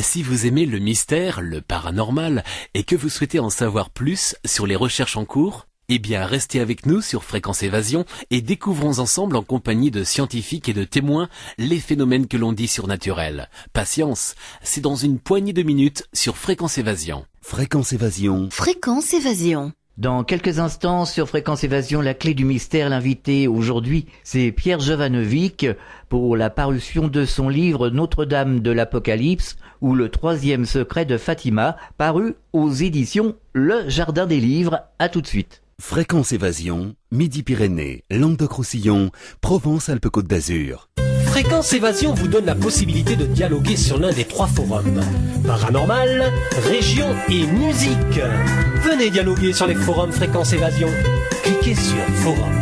Si vous aimez le mystère, le paranormal, et que vous souhaitez en savoir plus sur les recherches en cours, eh bien restez avec nous sur Fréquence Évasion et découvrons ensemble en compagnie de scientifiques et de témoins les phénomènes que l'on dit surnaturels. Patience, c'est dans une poignée de minutes sur Fréquence Évasion. Fréquence Évasion. Fréquence Évasion. Dans quelques instants, sur Fréquence Évasion, la clé du mystère, l'invité aujourd'hui, c'est Pierre Jovanovic pour la parution de son livre Notre-Dame de l'Apocalypse ou le troisième secret de Fatima, paru aux éditions Le Jardin des Livres. À tout de suite. Fréquence Évasion, Midi-Pyrénées, Languedoc-Roussillon, Provence-Alpes-Côte d'Azur. Fréquence Évasion vous donne la possibilité de dialoguer sur l'un des trois forums. Paranormal, région et musique. Venez dialoguer sur les forums Fréquence Évasion. Cliquez sur Forum.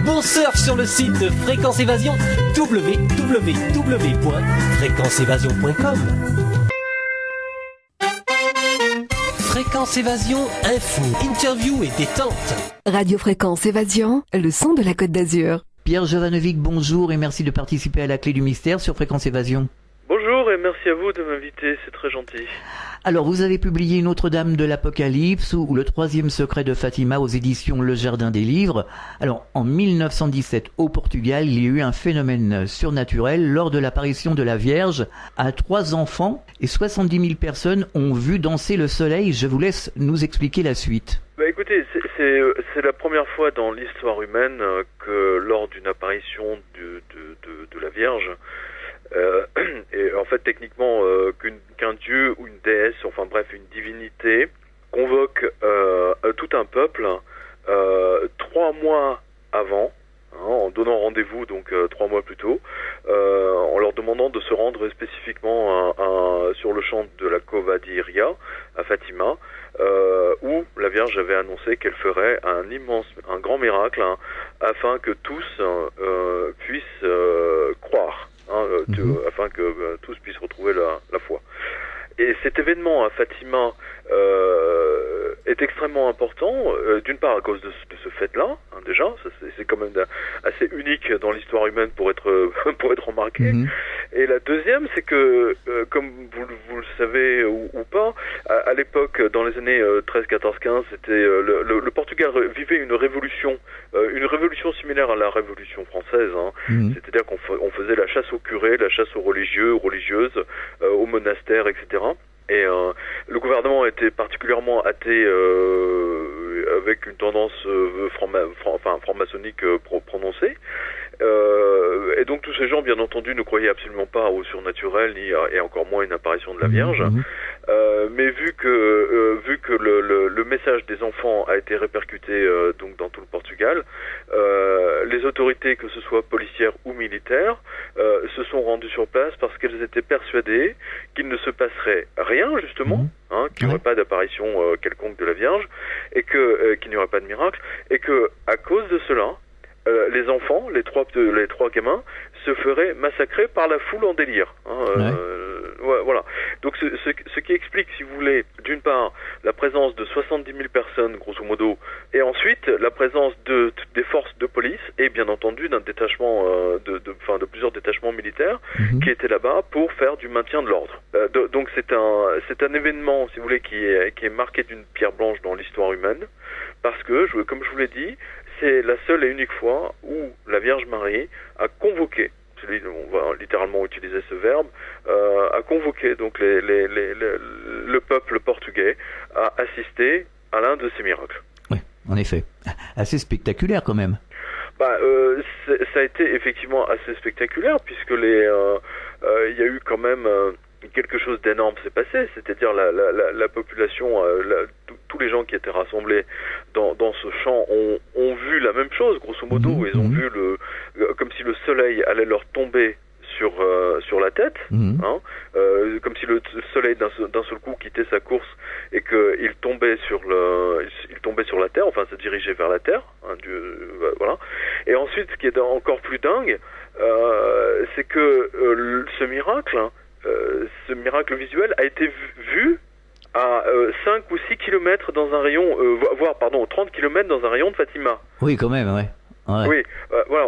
Bon surf sur le site de Fréquence Évasion, www.fréquenceévasion.com. Fréquence Évasion, info, interview et détente. Radio Fréquence Évasion, le son de la Côte d'Azur. Pierre Jovanovic, bonjour et merci de participer à la clé du mystère sur Fréquence Évasion. Bonjour et merci à vous de m'inviter, c'est très gentil. Alors, vous avez publié Notre-Dame de l'Apocalypse ou le troisième secret de Fatima aux éditions Le Jardin des Livres. Alors, en 1917, au Portugal, il y a eu un phénomène surnaturel lors de l'apparition de la Vierge à 3 enfants et 70 000 personnes ont vu danser le soleil. Je vous laisse nous expliquer la suite. Écoutez, c'est la première fois dans l'histoire humaine que lors d'une apparition de la Vierge, et en fait techniquement qu'un dieu ou une déesse, enfin bref une divinité, convoque tout un peuple 3 mois avant, en donnant rendez-vous donc 3 mois plus tôt, en leur demandant de se rendre spécifiquement sur le champ de la Cova di Iria à Fatima, où la Vierge avait annoncé qu'elle ferait un grand miracle afin que tous puissent croire. Afin que tous puissent retrouver la foi. Et cet événement à Fatima est extrêmement important, d'une part à cause de ce fait-là, déjà, c'est quand même assez unique dans l'histoire humaine pour être remarqué. Et la deuxième, c'est que, comme vous le savez ou pas, à l'époque, dans les années 13, 14, 15, c'était le Portugal vivait une révolution similaire à la Révolution française. C'est-à-dire qu'on faisait la chasse aux curés, la chasse aux religieux, aux religieuses, aux monastères, etc. Et le gouvernement était particulièrement athée, avec une tendance franc-maçonnique prononcée. Et donc tous ces gens, bien entendu, ne croyaient absolument pas au surnaturel, et encore moins une apparition de la Vierge. Mais vu que le message des enfants a été répercuté donc dans tout le Portugal, les autorités, que ce soit policières ou militaires, se sont rendues sur place parce qu'elles étaient persuadées qu'il ne se passerait rien, justement, qu'il n'y aurait pas d'apparition quelconque de la Vierge, et qu'il n'y aurait pas de miracle, et que à cause de cela, les enfants, les trois gamins, se feraient massacrer par la foule en délire. Voilà. Donc ce qui explique, si vous voulez, d'une part, la présence de 70 000 personnes, grosso modo, et ensuite la présence des forces de police, et bien entendu d'un détachement, de plusieurs détachements militaires qui étaient là-bas pour faire du maintien de l'ordre. Donc c'est un événement, si vous voulez, qui est marqué d'une pierre blanche dans l'histoire humaine, parce que, comme je vous l'ai dit, c'est la seule et unique fois où la Vierge Marie a convoqué, on va littéralement utiliser ce verbe, a convoqué donc le peuple portugais à assister à l'un de ces miracles. Oui, en effet. Assez spectaculaire quand même. Ça a été effectivement assez spectaculaire, puisque il y a eu quand même quelque chose d'énorme s'est passé, c'est-à-dire la population, tous les gens qui étaient rassemblés dans ce champ ont vu la même chose, grosso modo. Ils ont vu comme si le soleil allait leur tomber sur la tête, comme si le soleil d'un seul coup quittait sa course et qu'il tombait sur la terre, enfin se dirigeait vers la terre, voilà. Et ensuite, ce qui est encore plus dingue, c'est que ce miracle visuel a été vu à 5 ou 6 kilomètres dans un rayon, 30 kilomètres dans un rayon de Fatima. Oui, quand même, ouais. Oui,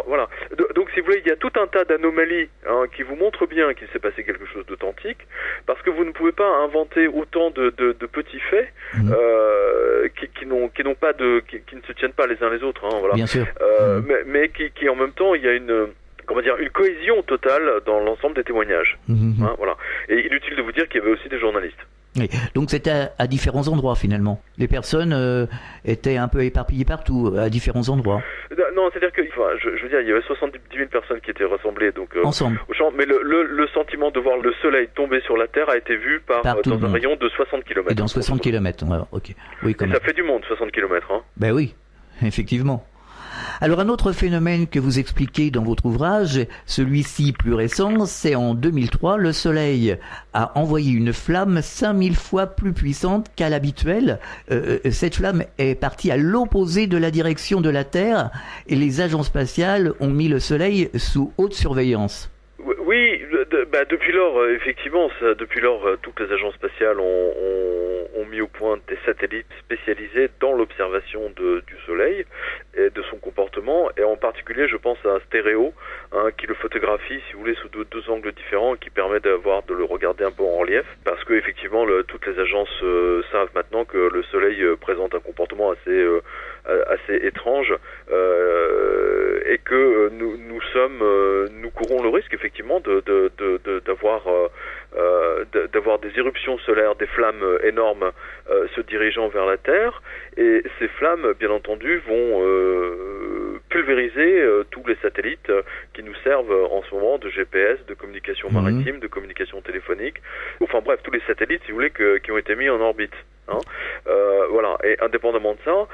voilà. Donc, si vous voulez, il y a tout un tas d'anomalies qui vous montrent bien qu'il s'est passé quelque chose d'authentique, parce que vous vous ne pouvez pas inventer autant de petits faits qui n'ont pas qui ne se tiennent pas les uns les autres, hein, voilà. Bien sûr. Mais qui en même temps, il y a une cohésion totale dans l'ensemble des témoignages. Hein, voilà. Et inutile de vous dire qu'il y avait aussi des journalistes. Oui. Donc c'était à différents endroits finalement. Les personnes étaient un peu éparpillées partout, à différents endroits. Non, c'est-à-dire que, je veux dire, il y avait 70 000 personnes qui étaient rassemblées ensemble au champ, mais le sentiment de voir le soleil tomber sur la Terre a été vu dans un rayon de 60 km. Et dans 60 km, ok. Oui, quand même. Ça fait du monde, 60 km. Hein. Ben oui, effectivement. Alors un autre phénomène que vous expliquez dans votre ouvrage, celui-ci plus récent, c'est en 2003, le Soleil a envoyé une flamme 5000 fois plus puissante qu'à l'habituel. Cette flamme est partie à l'opposé de la direction de la Terre et les agences spatiales ont mis le Soleil sous haute surveillance. Oui, depuis lors, effectivement, toutes les agences spatiales ont mis au point des satellites spécialisés dans l'observation du Soleil et de son comportement, et en particulier, je pense à un stéréo, qui le photographie, si vous voulez, sous deux angles différents, qui permet de le regarder un peu en relief, parce que effectivement, toutes les agences savent maintenant que le Soleil présente un comportement assez étrange, et que nous courons le risque effectivement d'avoir des éruptions solaires, des flammes énormes se dirigeant vers la Terre, et ces flammes, bien entendu, vont pulvériser tous les satellites qui nous servent en ce moment de GPS, de communication maritime, de communication téléphonique, enfin bref, tous les satellites, si vous voulez, qui ont été mis en orbite. Hein. Voilà. Et indépendamment de ça,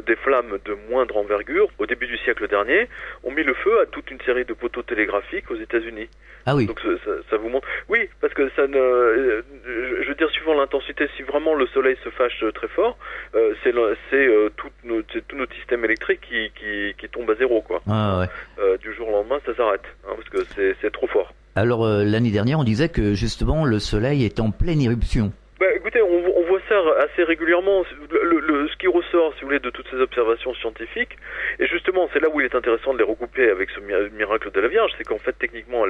des flammes de moindre envergure, au début du siècle dernier, ont mis le feu à toute une série de poteaux télégraphiques aux États-Unis. Ah oui. Donc ça vous montre. Oui, parce que je veux dire, suivant l'intensité, si vraiment le Soleil se fâche très fort, c'est tout notre système électrique qui tombe à zéro, quoi. Ah ouais. Du jour au lendemain, ça s'arrête, hein, parce que c'est trop fort. Alors l'année dernière, on disait que justement le Soleil est en pleine éruption. Écoutez, on voit ça assez régulièrement. Ce qui ressort, si vous voulez, de toutes ces observations scientifiques, et justement, c'est là où il est intéressant de les recouper avec ce miracle de la Vierge, c'est qu'en fait, techniquement,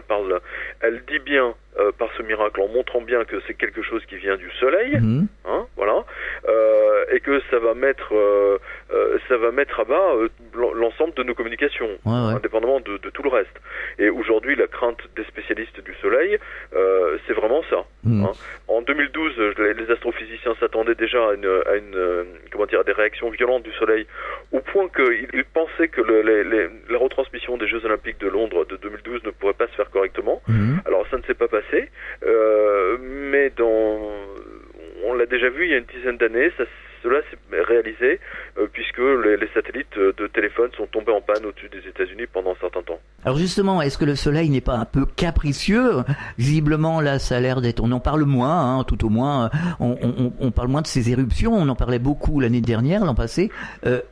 elle dit bien par ce miracle, en montrant bien que c'est quelque chose qui vient du Soleil, hein, voilà, et que ça va mettre à bas l'ensemble de nos communications, indépendamment de tout le reste. Et aujourd'hui, la crainte des spécialistes du Soleil, c'est vraiment ça. Hein. En 2012, les astrophysiciens s'attendaient déjà à des réactions violentes du Soleil, au point qu'ils pensaient que la retransmission des Jeux Olympiques de Londres de 2012 ne pourrait pas se faire correctement. Alors ça ne s'est pas passé, mais on l'a déjà vu il y a une dizaine d'années, cela s'est réalisé puisque les satellites de téléphone sont tombés en panne au-dessus des États-Unis pendant un certain temps. Alors justement, est-ce que le Soleil n'est pas un peu capricieux ? Visiblement, là, ça a l'air d'être... On en parle moins, hein, tout au moins. On parle moins de ces éruptions. On en parlait beaucoup l'année dernière, l'an passé.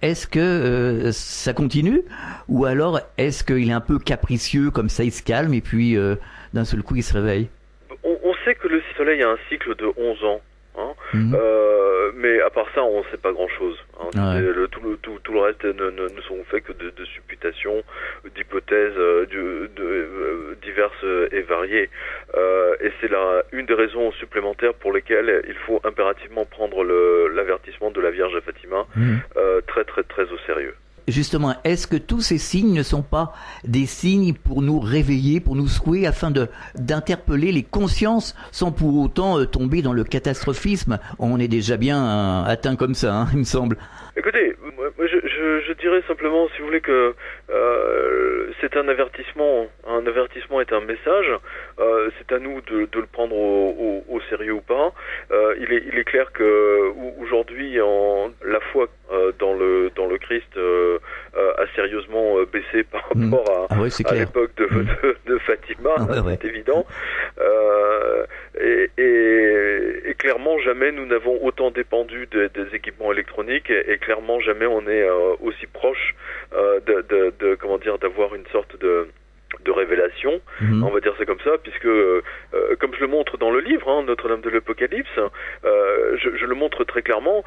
Est-ce que ça continue ? Ou alors, est-ce qu'il est un peu capricieux, comme ça, il se calme et puis d'un seul coup, il se réveille ? On sait que le Soleil a un cycle de 11 ans. Hein. Mais à part ça, on ne sait pas grand-chose. Hein. Ouais. Tout le reste ne sont faits que de supputations, d'hypothèses diverses et variées. Et c'est une des raisons supplémentaires pour lesquelles il faut impérativement prendre l'avertissement de la Vierge à Fatima très très très au sérieux. Justement, est-ce que tous ces signes ne sont pas des signes pour nous réveiller, pour nous secouer, afin d'interpeller les consciences sans pour autant tomber dans le catastrophisme ? On est déjà bien atteint comme ça, hein, il me semble. Écoutez, je dirais simplement, si vous voulez, que c'est un avertissement. Un avertissement est un message. C'est à nous de le prendre au sérieux ou pas. Il est clair que aujourd'hui, la foi dans le Christ a sérieusement baissé par rapport à l'époque de Fatima, c'est évident. Et clairement, jamais nous n'avons autant dépendu des équipements électroniques, et clairement jamais on est aussi proche d'avoir une sorte de révélation, on va dire ça comme ça, puisque comme je le montre dans le livre, Notre-Dame de l'Apocalypse, je le montre très clairement,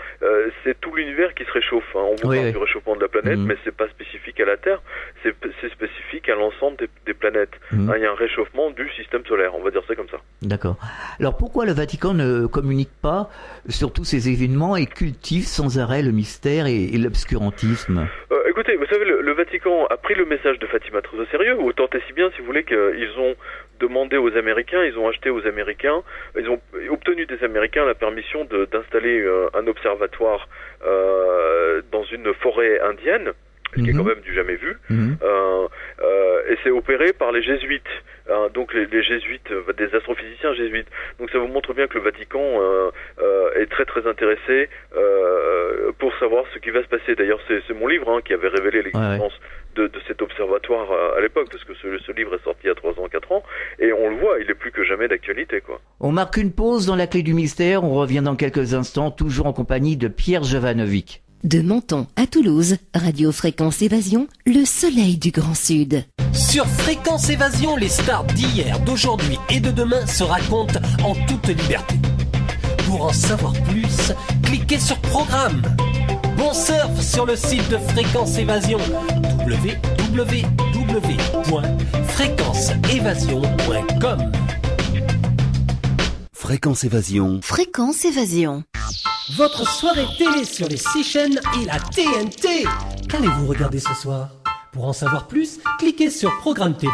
c'est tout l'univers qui se réchauffe. On vous parle du réchauffement de la planète, mais c'est pas spécifique à la Terre, c'est spécifique à l'ensemble des planètes. Il y a un réchauffement du système solaire, on va dire ça comme ça. D'accord. Alors pourquoi le Vatican ne communique pas sur tous ces événements et cultive sans arrêt le mystère et l'obscurantisme? Écoutez, vous savez, le Vatican a pris le message de Fatima très au sérieux, autant et si bien, si vous voulez, qu'ils ont demandé aux Américains, ils ont acheté aux Américains, ils ont obtenu des Américains la permission d'installer un observatoire dans une forêt indienne, ce qui est quand même du jamais vu, et c'est opéré par les jésuites, donc les jésuites, des astrophysiciens jésuites. Donc ça vous montre bien que le Vatican est très très intéressé pour savoir ce qui va se passer. D'ailleurs, c'est mon livre qui avait révélé l'existence de cet observatoire à l'époque, parce que ce livre est sorti il y a 3 ans, 4 ans, et on le voit, il est plus que jamais d'actualité, quoi. On marque une pause dans la clé du mystère, on revient dans quelques instants, toujours en compagnie de Pierre Jovanovic. De Menton à Toulouse, Radio Fréquence Évasion, le soleil du Grand Sud. Sur Fréquence Évasion, les stars d'hier, d'aujourd'hui et de demain se racontent en toute liberté. Pour en savoir plus, cliquez sur Programme. Bon surf sur le site de Fréquence Évasion, www.fréquenceévasion.com. Fréquence Évasion. Fréquence Évasion. Votre soirée télé sur les 6 chaînes et la TNT. Qu'allez-vous regarder ce soir? Pour en savoir plus, cliquez sur Programme TV.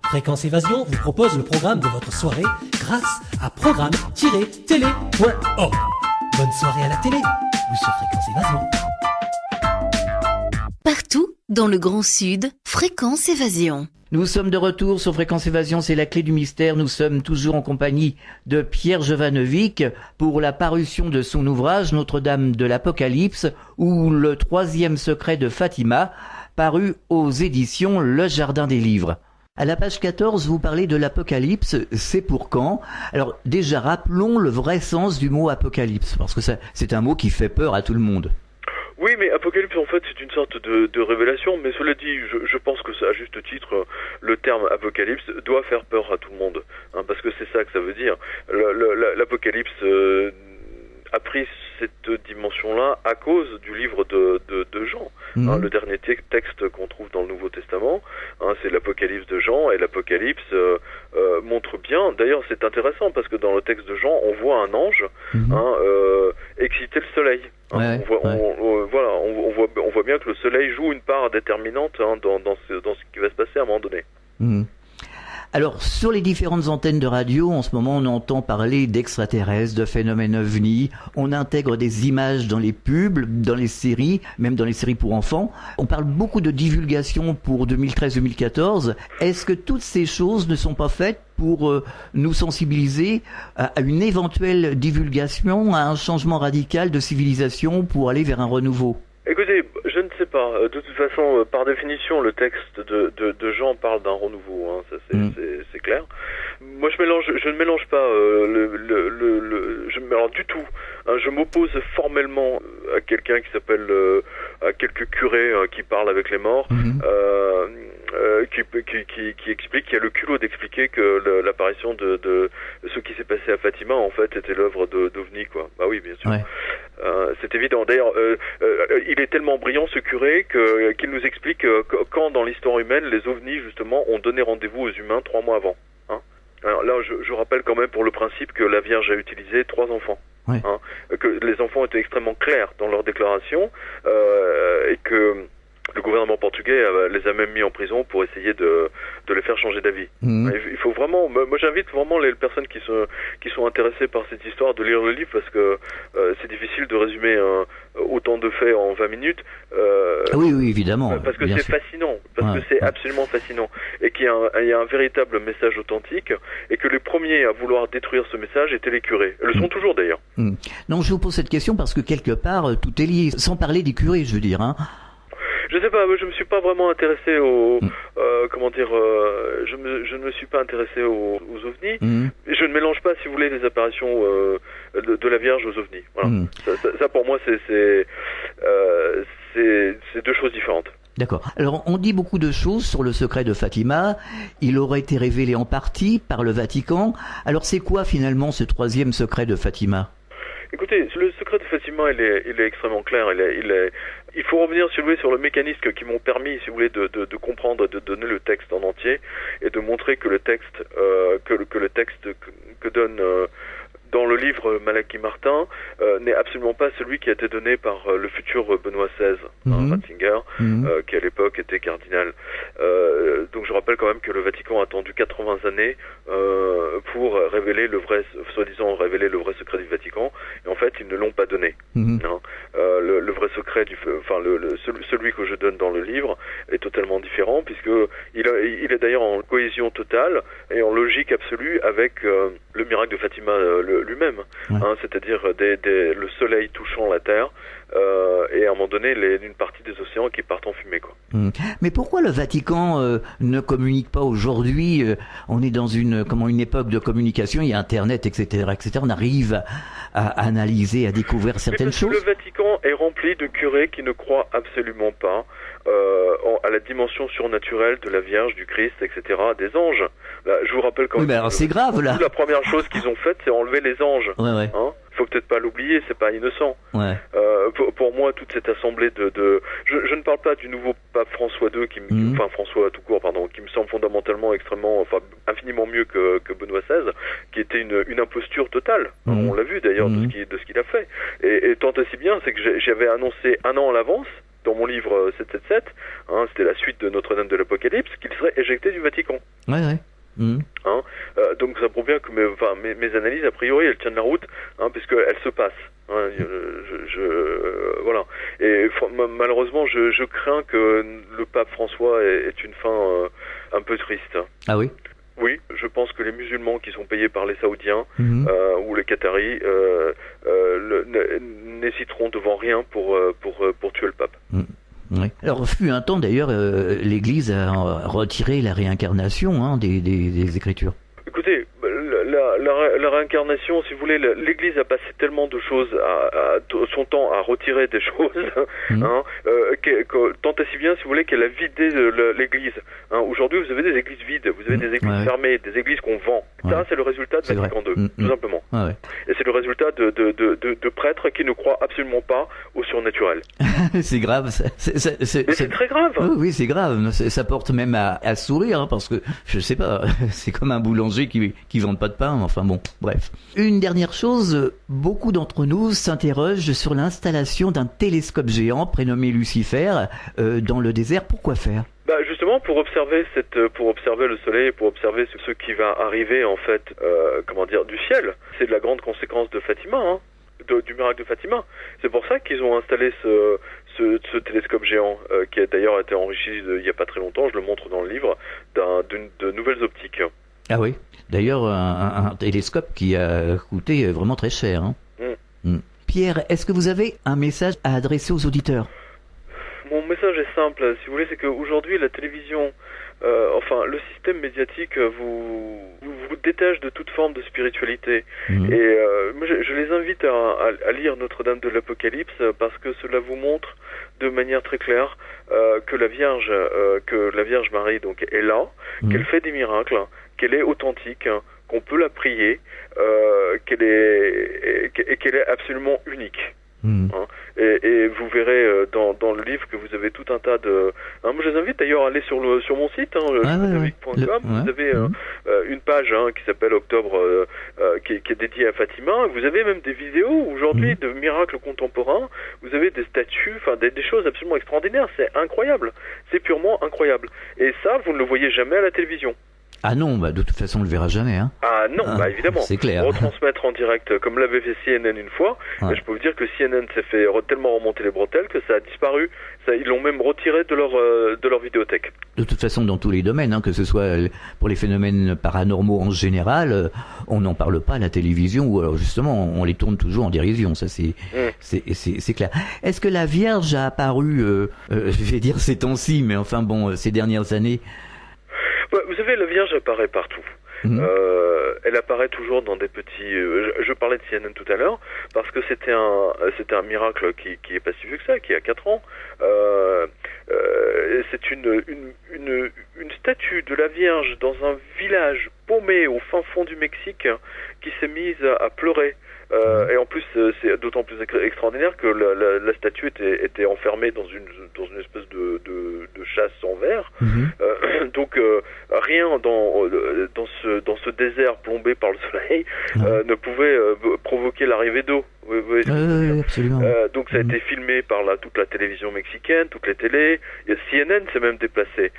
Fréquence Évasion vous propose le programme de votre soirée grâce à programme-télé.org. Bonne soirée à la télé ou sur Fréquence Évasion. Partout dans le Grand Sud, Fréquence Évasion. Nous sommes de retour sur Fréquence Évasion, c'est la clé du mystère. Nous sommes toujours en compagnie de Pierre Jovanovic pour la parution de son ouvrage Notre-Dame de l'Apocalypse ou le 3e secret de Fatima, paru aux éditions Le Jardin des Livres. À la page 14, vous parlez de l'Apocalypse, c'est pour quand? Alors déjà, rappelons le vrai sens du mot Apocalypse, parce que c'est un mot qui fait peur à tout le monde. Oui, mais Apocalypse, en fait, c'est une sorte de révélation, mais cela dit, je pense que à juste titre, le terme Apocalypse doit faire peur à tout le monde, parce que c'est ça que ça veut dire. L'Apocalypse a pris cette dimension-là à cause du livre de Jean. Le dernier texte qu'on trouve dans le Nouveau Testament, c'est l'Apocalypse de Jean, et l'Apocalypse montre bien, d'ailleurs c'est intéressant parce que dans le texte de Jean, on voit un ange exciter le soleil. On voit bien que le soleil joue une part déterminante dans ce qui va se passer à un moment donné. Alors, sur les différentes antennes de radio, en ce moment, on entend parler d'extraterrestres, de phénomènes ovnis. On intègre des images dans les pubs, dans les séries, même dans les séries pour enfants. On parle beaucoup de divulgation pour 2013-2014. Est-ce que toutes ces choses ne sont pas faites pour nous sensibiliser à une éventuelle divulgation, à un changement radical de civilisation pour aller vers un renouveau? Écoutez, je ne sais pas. De toute façon, par définition, le texte de Jean parle d'un renouveau. Ça c'est clair. Moi, je ne mélange pas alors du tout. Je m'oppose formellement à quelqu'un qui s'appelle à quelques curés qui parlent avec les morts, qui explique, qui a le culot d'expliquer que l'apparition de ce qui s'est passé à Fatima en fait était l'œuvre d'OVNI, quoi. Bah oui, bien sûr. Ouais. C'est évident. D'ailleurs, il est tellement brillant ce curé qu'il nous explique quand dans l'histoire humaine les ovnis justement ont donné rendez-vous aux humains 3 mois avant. Alors là, je rappelle quand même pour le principe que la Vierge a utilisé 3 enfants. Ouais. Que les enfants étaient extrêmement clairs dans leur déclaration et que le gouvernement portugais les a même mis en prison pour essayer de les faire changer d'avis. Il faut vraiment, moi j'invite vraiment les personnes qui sont intéressées par cette histoire de lire le livre parce que c'est difficile de résumer autant de faits en 20 minutes. Oui, évidemment. Parce que c'est fascinant, parce que c'est absolument fascinant et qu'il y a un véritable message authentique et que les premiers à vouloir détruire ce message étaient les curés. Ils le sont toujours d'ailleurs. Non, je vous pose cette question parce que quelque part tout est lié, sans parler des curés, je veux dire. Je sais pas, je me suis pas vraiment intéressé aux je ne me suis pas intéressé aux ovnis. Je ne mélange pas, si vous voulez, les apparitions de la Vierge aux ovnis. Voilà. Ça pour moi, c'est 2 choses différentes. D'accord. Alors, on dit beaucoup de choses sur le secret de Fatima. Il aurait été révélé en partie par le Vatican. Alors, c'est quoi finalement ce troisième secret de Fatima ? Écoutez, le secret de Fatima, il est extrêmement clair. Il faut revenir, si vous voulez, sur le mécanisme qui m'ont permis, si vous voulez, de comprendre, de donner le texte en entier et de montrer que le texte, que le texte que donne dans le livre Malachi Martin n'est absolument pas celui qui a été donné par le futur Benoît XVI, Ratzinger, qui à l'époque était cardinal. Donc je rappelle quand même que le Vatican a attendu 80 années pour révéler soi-disant révéler le vrai secret du Vatican, et en fait ils ne l'ont pas donné. Le vrai secret celui que je donne dans le livre est totalement différent, puisque il est d'ailleurs en cohésion totale et en logique absolue avec le miracle de Fatima lui-même, c'est-à-dire le soleil touchant la terre et à un moment donné une partie des océans qui partent en fumée, quoi. Mais pourquoi le Vatican ne communique pas aujourd'hui? On est dans une époque de communication, il y a Internet, etc., etc. On arrive à analyser, à découvrir certaines choses. Le Vatican est rempli de curés qui ne croient absolument pas à la dimension surnaturelle de la Vierge, du Christ, etc., des anges. Là, je vous rappelle quand même. Mais alors c'est grave là. La première chose qu'ils ont faite, c'est enlever les anges. Ouais. Faut peut-être pas l'oublier, c'est pas innocent. Ouais. Pour moi, toute cette assemblée je ne parle pas du nouveau pape François II, François tout court, pardon, qui me semble fondamentalement infiniment mieux que Benoît XVI, qui était une imposture totale. On l'a vu d'ailleurs de ce qu'il a fait. Et tant et si bien, c'est que j'avais annoncé un an à l'avance, dans mon livre 777, c'était la suite de Notre-Dame de l'Apocalypse, qu'il serait éjecté du Vatican. Ouais. Donc ça prouve bien que mes analyses, a priori, elles tiennent la route, puisqu'elles se passent. Voilà. Et malheureusement, je crains que le pape François ait une fin un peu triste. Ah oui? Oui, je pense que les musulmans qui sont payés par les Saoudiens ou les Qataris n'hésiteront devant rien pour tuer le pape. Oui. Alors, fut un temps d'ailleurs, l'Église a retiré la réincarnation des Écritures. Écoutez, la réincarnation, si vous voulez, l'Église a passé tellement de choses, son temps à retirer des choses, tant et si bien, si vous voulez, qu'elle a vidé l'Église. Aujourd'hui, vous avez des églises vides, vous avez des églises fermées, des églises qu'on vend. Ça, c'est le résultat de Vatican II, tout simplement. Et c'est le résultat de prêtres qui ne croient absolument pas au surnaturel. C'est grave. C'est très grave. Oui, c'est grave. Ça porte même à sourire, parce que, je sais pas, c'est comme un boulanger qui vend pas de pain. Enfin bon, bref. Une dernière chose, beaucoup d'entre nous s'interrogent sur l'installation d'un télescope géant prénommé Lucifer dans le désert. Pourquoi faire? Justement pour observer le soleil, pour observer ce qui va arriver en fait, du ciel. C'est de la grande conséquence de Fatima, du miracle de Fatima. C'est pour ça qu'ils ont installé ce télescope géant, qui a d'ailleurs été enrichi il y a pas très longtemps. Je le montre dans le livre, de nouvelles optiques. Ah oui. D'ailleurs, un télescope qui a coûté vraiment très cher. Pierre, est-ce que vous avez un message à adresser aux auditeurs? Mon message est simple, si vous voulez, c'est qu'aujourd'hui la télévision, le système médiatique vous détache de toute forme de spiritualité. Et moi, je les invite à lire Notre-Dame de l'Apocalypse, parce que cela vous montre de manière très claire que la Vierge Marie donc est là, qu'elle fait des miracles, qu'elle est authentique, qu'on peut la prier, qu'elle est absolument unique. Et vous verrez dans le livre que vous avez tout un tas de... moi je les invite d'ailleurs à aller sur mon site, judavic.com. Vous avez une page qui s'appelle Octobre, qui est dédiée à Fatima. Vous avez même des vidéos aujourd'hui de miracles contemporains. Vous avez des statues, des choses absolument extraordinaires. C'est incroyable, c'est purement incroyable. Et ça, vous ne le voyez jamais à la télévision. Ah non, de toute façon on le verra jamais. Ah non, évidemment. C'est clair. Retransmettre en direct, comme l'avait fait CNN une fois, je peux vous dire que CNN s'est fait tellement remonter les bretelles que ça a disparu. Ils l'ont même retiré de leur vidéothèque. De toute façon, dans tous les domaines, que ce soit pour les phénomènes paranormaux en général, on n'en parle pas à la télévision, ou alors justement on les tourne toujours en dérision. Ça c'est clair. Est-ce que la Vierge a apparu, je vais dire ces temps-ci, mais ces dernières années? Vous savez, la Vierge apparaît partout. Elle apparaît toujours dans des petits... je parlais de CNN tout à l'heure, parce que c'était un miracle qui est pas si vieux que ça, qui a 4 ans. C'est une statue de la Vierge dans un village paumé au fin fond du Mexique qui s'est mise à pleurer. Et en plus, c'est d'autant plus extraordinaire que la statue était enfermée dans une espèce de chasse en verre. Donc rien dans ce désert plombé par le soleil ne pouvait provoquer l'arrivée d'eau. Absolument. Donc ça a été filmé par toute la télévision mexicaine, toutes les télés. Et CNN s'est même déplacé.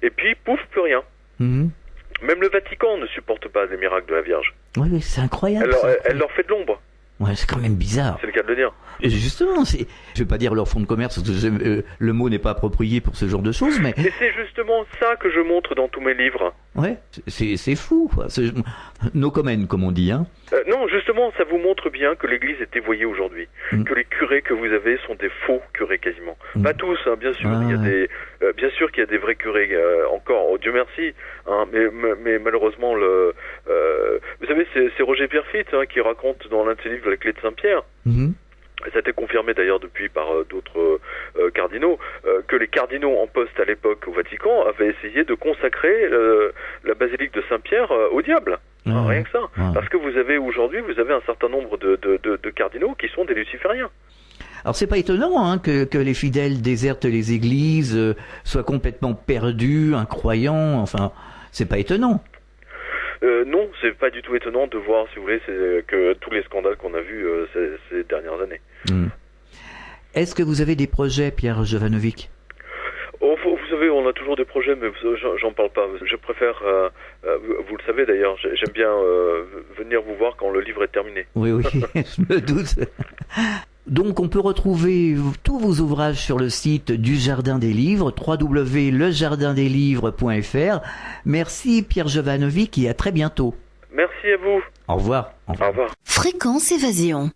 Et puis pouf, plus rien. Même le Vatican ne supporte pas les miracles de la Vierge. Oui, c'est incroyable. Elle leur fait de l'ombre. Ouais, c'est quand même bizarre. C'est le cas de le dire. Et justement, je vais pas dire leur fonds de commerce, parce que le mot n'est pas approprié pour ce genre de choses, mais... Et c'est justement ça que je montre dans tous mes livres. Ouais, c'est fou, quoi. No comment, comme on dit, hein. Non, justement, ça vous montre bien que l'Église est dévoyée aujourd'hui. Que les curés que vous avez sont des faux curés quasiment. Pas tous, hein, bien sûr. Il y a bien sûr qu'il y a des vrais curés encore. Oh, Dieu merci. Hein, mais malheureusement, vous savez, c'est Roger Pierrefitte qui raconte dans l'un de ses livres La clé de Saint-Pierre. Ça a été confirmé d'ailleurs depuis par d'autres cardinaux, que les cardinaux en poste à l'époque au Vatican avaient essayé de consacrer la basilique de Saint-Pierre au diable. Rien que ça. Parce que vous avez un certain nombre de cardinaux qui sont des lucifériens. Alors c'est pas étonnant hein, que les fidèles désertent les églises, soient complètement perdus, incroyants, enfin, c'est pas étonnant. Non, c'est pas du tout étonnant de voir, si vous voulez, que tous les scandales qu'on a vus ces dernières années. Est-ce que vous avez des projets, Pierre Jovanovic ? Vous savez, on a toujours des projets, mais j'en parle pas. Je préfère, vous le savez d'ailleurs, j'aime bien venir vous voir quand le livre est terminé. Oui, je me doute. Donc on peut retrouver tous vos ouvrages sur le site du Jardin des Livres, www.lejardindesLivres.fr. Merci Pierre Jovanovic et à très bientôt. Merci à vous. Au revoir. Au revoir. Fréquence Évasion.